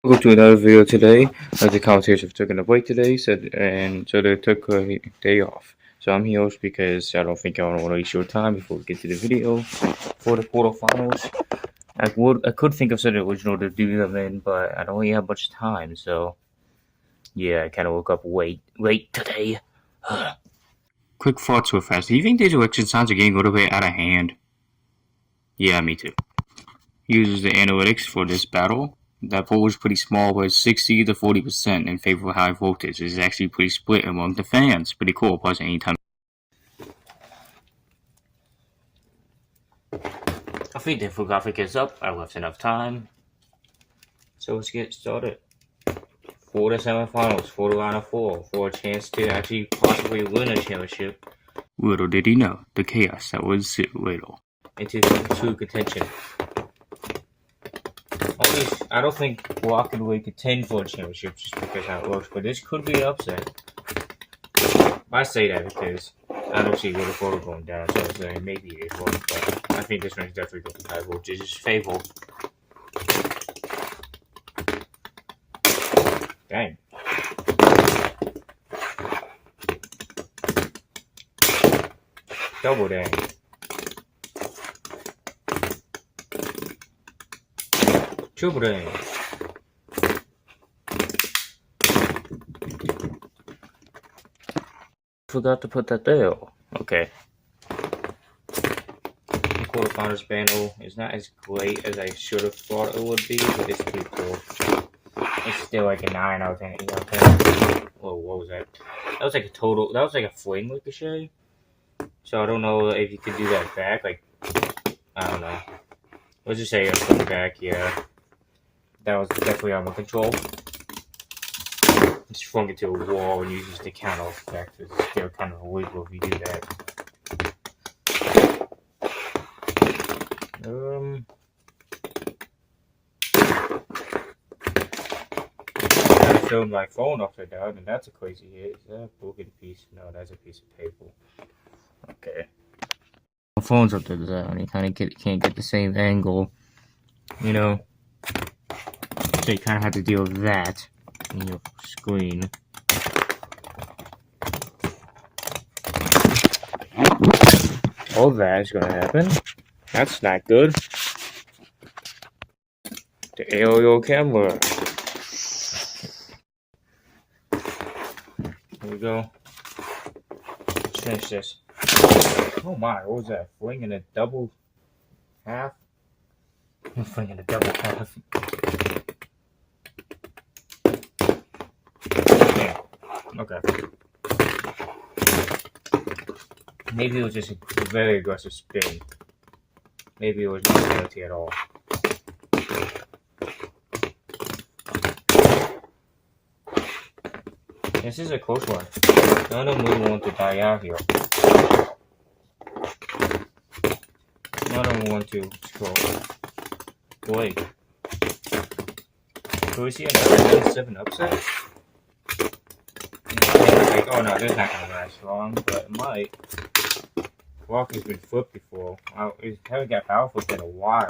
Welcome to another video today. The commentators have taken a break today, so they took a day off. So I'm here because I don't think I want to waste your time before we get to the video for the quarterfinals. I could think of something original to do them in, but I don't really have much time. So yeah, I kind of woke up late today. Quick thoughts real fast. Do you think these election signs are getting a little bit out of hand? Yeah, me too. Uses the analytics for this battle. That vote was pretty small, but 60 to 40% in favor of high voltage. It's actually pretty split among the fans. Pretty cool. Plus, anytime. I think the infographic is up. I left enough time. So let's get started. For the semifinals, for the round of 4, for a chance to actually possibly win a championship. Little did he know the chaos that was Little into true contention. I don't think Rocket will contend for a championship just because how it works, but this could be an upset. I say that because I don't see Little Photo going down, so I was saying maybe it is one, but I think this one's definitely going to high voltage. It's favorable. Dang. Double dang. Triple dang. Forgot to put that there. Okay. The quarterfinals battle is not as great as I should have thought it would be, but it's pretty cool. It's still like a 9 out of 10, 8 out of 10. Whoa, what was that? That was like a flame ricochet. So I don't know if you could do that back. Like, I don't know. Let's just say I'm back, yeah. That was definitely out of control. Just flung it to a wall and uses the counter effect. It's still kind of illegal if you do that. I showed my phone upside down, and that's a crazy hit. Is that a broken piece? No, that's a piece of paper. Okay. My phone's upside down. You kind of can't get the same angle, you know. So you kind of have to deal with that in your screen. All that is going to happen. That's not good. The aerial camera. Here we go. Let's finish this. Oh my, what was that? Flinging a double half? I'm flinging a double half. Yeah. Okay. Maybe it was just a very aggressive spin. Maybe it was not penalty at all. This is a close one. None of them really want to die out here. None of them want to scroll. Wait. Do we see another 7 upset? Like, oh no, this is not gonna last long, but it might. Rock has been flipped before. It haven't got powerful in a while.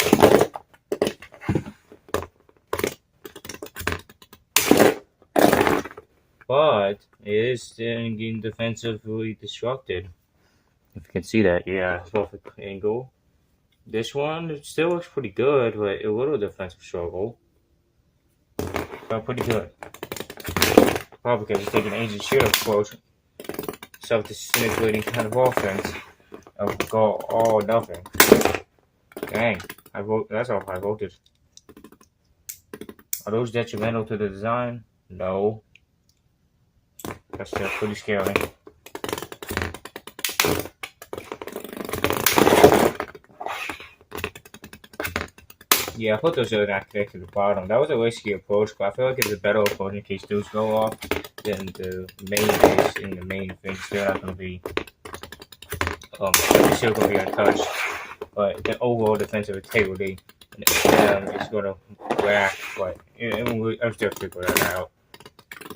But it is still getting defensively disrupted. If you can see that, yeah, it's perfect angle. This one, it still looks pretty good, but a little defensive struggle. But pretty good. Probably because it's taking an agent shield approach. Self-disintegrating kind of offense. Of go all or nothing. Dang, that's all high voltage. Are those detrimental to the design? No. That's still pretty scary. Yeah, I thought those are not connected to the bottom. That was a risky approach, but I feel like it's a better approach in case those go off than the main base and the main thing. Still not going to be still going to be untouched, but the overall defensive integrity is going to whack. But I'm still figuring that out.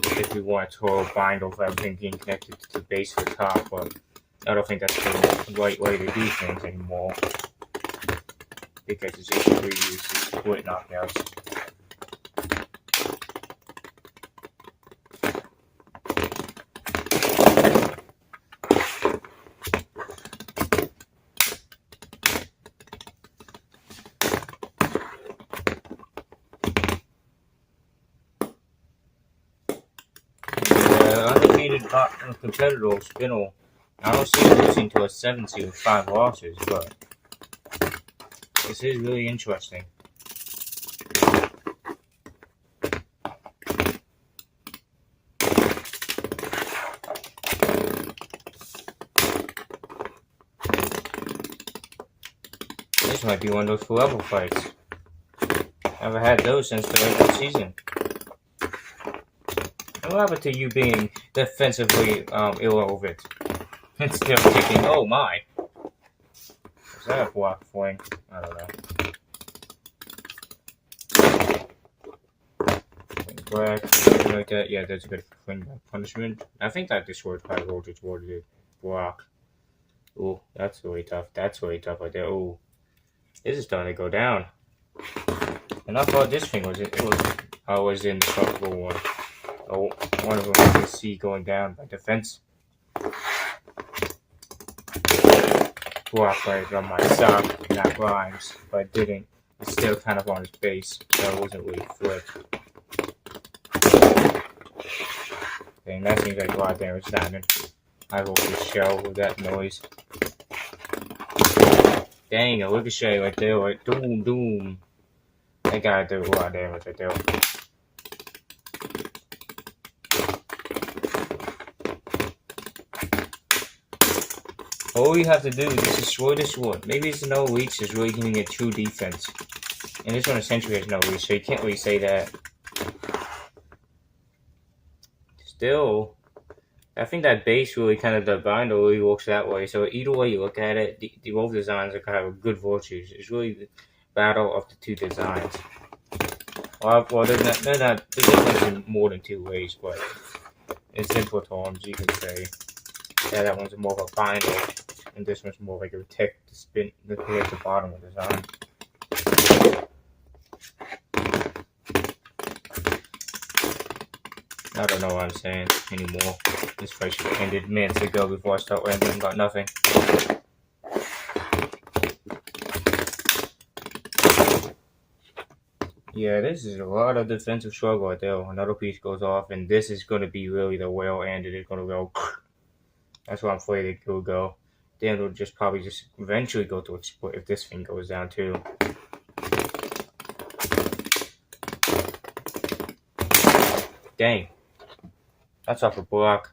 If we want to bind over everything being connected to the base for the top, but I don't think that's the right way to do things anymore. Because it's just reuse split knockouts. competitive spinal. I don't see it losing to a 7 seed with 5 losses, but this is really interesting. This might be one of those forever fights. Never had those since the regular season. What happened to you being defensively irrelevant? And still kicking, oh my. Is that a block fling? I don't know. Black, something like that. Yeah, that's a good fling punishment. I think that destroyed high voltage warded it. Block. Ooh, that's really tough. That's really tough right there. Ooh. This is starting to go down. And I thought this thing was I was in trouble one. Oh, one of them I can see going down by defense. Block right on my sock, that rhymes, but it didn't. It's still kind of on his base, so it wasn't really flipped. Dang, that seems like a lot of damage happening. I will just shell with that noise. Dang, a ricochet right there, like doom, doom. That guy did a lot of damage right there. All you have to do is destroy this one. Maybe it's no reach is really giving it true defense. And this one essentially has no reach, so you can't really say that. Still, I think that base really kind of the binder really works that way. So either way you look at it, the both designs are kind of good virtues. It's really the battle of the two designs. Well, they're not different in more than 2 ways, but in simple terms, you can say that one's more of a binder, and this one's more like a protect the spin, the bottom of the design. I don't know what I'm saying anymore. This fight should have ended minutes ago before I start rambling about nothing. Yeah, this is a lot of defensive struggle right there. Another piece goes off, and this is going to be really the whale end. It's going to go. That's what I'm afraid it will go. Then it'll just probably just eventually go to explode if this thing goes down too. Dang. That's off a block.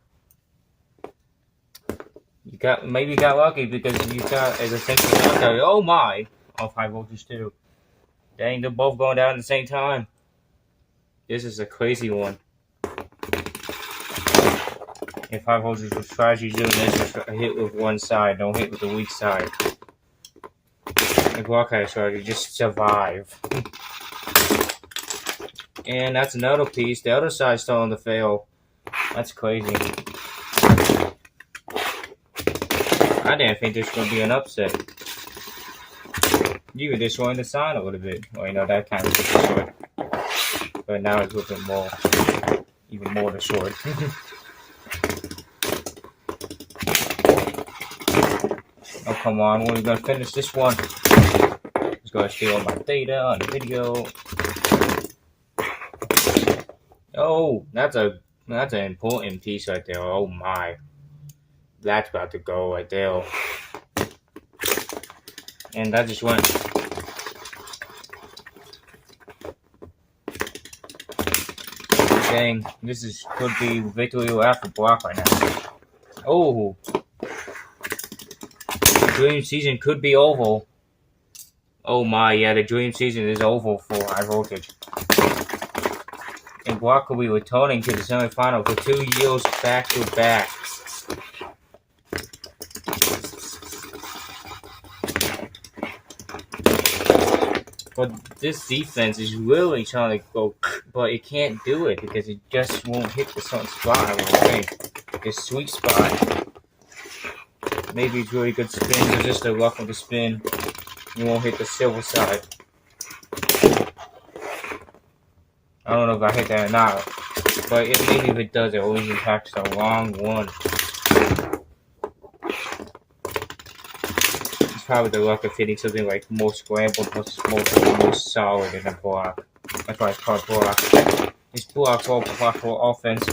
Maybe you got lucky because you got as a central knockout. Oh my! Off high voltage too. Dang, they're both going down at the same time. This is a crazy one. If high voltage was strategy doing this, just hit with one side, don't hit with the weak side. The block high strategy, just survive. And that's another piece. The other side's starting to fail. That's crazy. I didn't think this was going to be an upset. You were destroying the sign a little bit. Well, you know, that kind of destroyed. But now it's looking more, even more destroyed. Oh, come on. When are we going to finish this one? Just going to steal my data on the video. Oh, that's an important piece right there. Oh my. That's about to go right there. And that just went. Dang, this could be victory after block right now. Oh. The dream season could be over. Oh my, yeah, the dream season is over for high voltage. And block will be returning to the semifinal for 2 years back to back. But this defense is really trying to go, but it can't do it because it just won't hit the certain spot, I would think. The sweet spot. Maybe it's really good spins or just the luck of the spin. You won't hit the silver side. I don't know if I hit that or not. But maybe if it does, it always impacts the wrong one. It's probably the luck of hitting something like more scrambled versus more solid in a block. That's why it's called block. This block's all block for offense.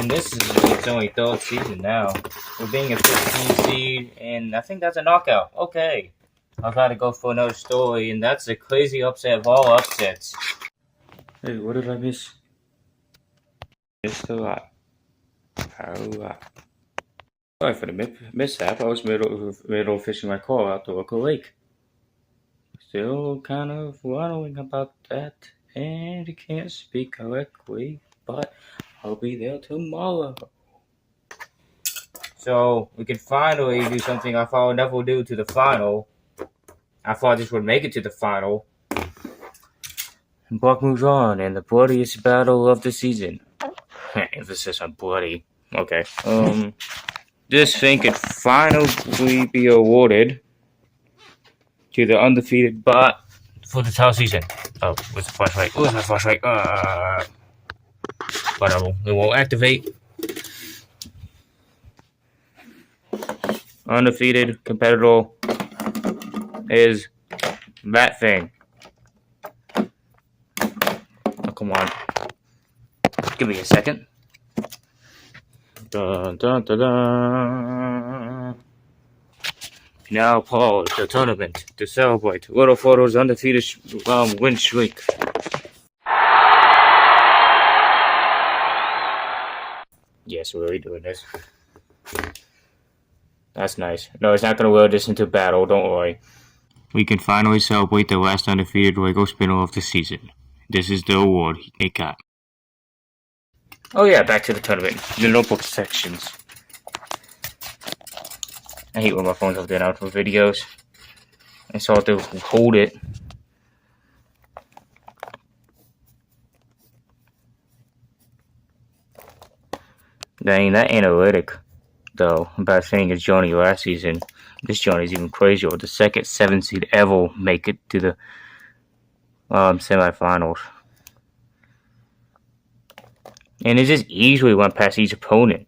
this is its only third season now. We're being a 15 seed, and I think that's a knockout. Okay. I'll try to go for another story, and that's a crazy upset of all upsets. Hey, what did I miss? Missed a lot. Sorry for the mishap. I was middle fishing my car out to local lake. Still kind of wondering about that, and can't speak correctly, but I'll be there tomorrow. So we can finally do something I thought I would never do to the final. I thought this would make it to the final. And Buck moves on, and the bloodiest battle of the season. Emphasis on bloody. Okay. This thing could finally be awarded to the undefeated bot for the entire season. Oh, where's the flashlight? Where's my flashlight? Whatever. It won't activate. Undefeated competitor is that thing. Oh, come on. Give me a second. Dun, dun, dun, dun. Now pause the tournament to celebrate Little Photo's undefeated win streak. Yes, we're really doing this. That's nice. No, it's not going to will this into battle, don't worry. We can finally celebrate the last undefeated Lego spinner of the season. This is the award it got. Oh yeah, back to the tournament. The notebook sections. I hate when my phone's updating out for videos. I saw to hold it. Dang, that analytic, though, about saying it's Johnny last season. This Johnny's even crazier. The second 7 seed ever make it to the semifinals. And it just easily went past each opponent.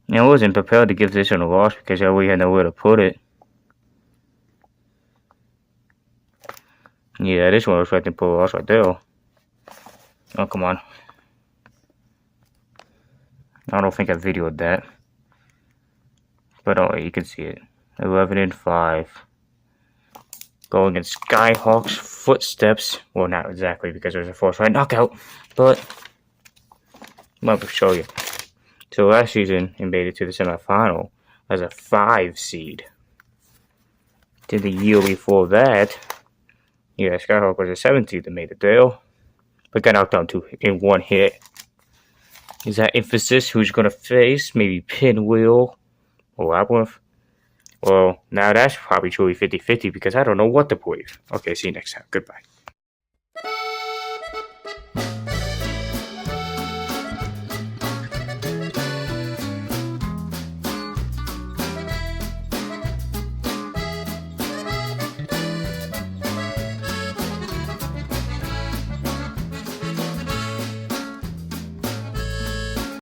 And I wasn't prepared to give this one a loss because I really had nowhere to put it. Yeah, this one was expecting to pull a loss right there. Oh, come on. I don't think I videoed that. But oh, you can see it. 11-5. Going against Skyhawk's footsteps. Well, not exactly because there's a force right knockout. But let me show you. So last season, he made it to the semifinal as a 5 seed. To the year before that, yeah, Skyhawk was a 7 seed that made it there. But got knocked down in one hit. Is that emphasis who's going to face? Maybe Pinwheel or Labyrinth? Well, now that's probably truly 50-50 because I don't know what to believe. Okay, see you next time. Goodbye.